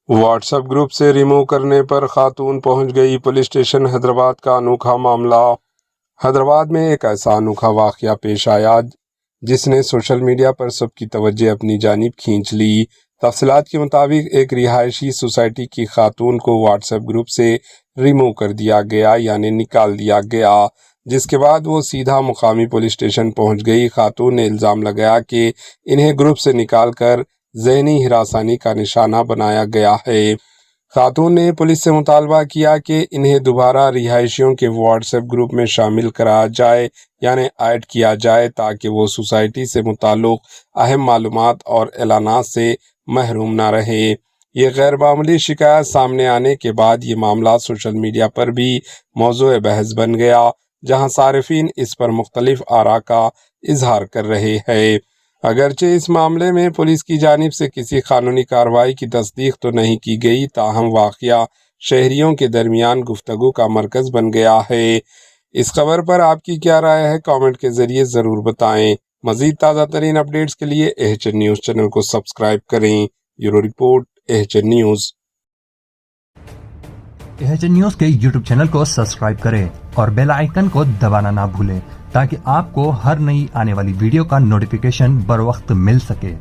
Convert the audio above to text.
What's app group سے remove کرنے پر خاتون پہنچ گئی پولیس اسٹیشن۔ حیدرآباد کا انوکھا معاملہ۔ حیدرآباد میں ایک ایسا انوکھا واقعہ پیش آیا جس نے سوشل میڈیا پر سب کی توجہ اپنی جانب کھینچ لی۔ تفصیلات کے مطابق ایک رہائشی سوسائٹی کی خاتون کو واٹس ایپ گروپ سے ریموو کر دیا گیا، یعنی نکال دیا گیا، جس کے بعد وہ سیدھا مقامی پولیس اسٹیشن پہنچ گئی۔ خاتون نے الزام لگایا کہ انہیں گروپ سے نکال کر ذہنی ہراسانی کا نشانہ بنایا گیا ہے۔ خاتون نے پولیس سے مطالبہ کیا کہ انہیں دوبارہ رہائشیوں کے واٹس ایپ گروپ میں شامل کرایا جائے، یعنی ایڈ کیا جائے، تاکہ وہ سوسائٹی سے متعلق اہم معلومات اور اعلانات سے محروم نہ رہے۔ یہ غیر معمولی شکایت سامنے آنے کے بعد یہ معاملہ سوشل میڈیا پر بھی موضوع بحث بن گیا، جہاں صارفین اس پر مختلف آراء کا اظہار کر رہے ہیں۔ اگرچہ اس معاملے میں پولیس کی جانب سے کسی قانونی کارروائی کی تصدیق تو نہیں کی گئی، تاہم واقعہ شہریوں کے درمیان گفتگو کا مرکز بن گیا ہے۔ اس خبر پر آپ کی کیا رائے ہے؟ کامنٹ کے ذریعے ضرور بتائیں۔ مزید تازہ ترین اپڈیٹس کے لیے ایچ این نیوز چینل کو سبسکرائب کریں۔ Bureau report, H N news. H N news کے یوٹیوب چینل کو سبسکرائب کریں اور بیل آئیکن کو دبانا نہ بھولیں تاکہ آپ کو ہر نئی آنے والی ویڈیو کا نوٹیفیکیشن بر وقت مل سکے۔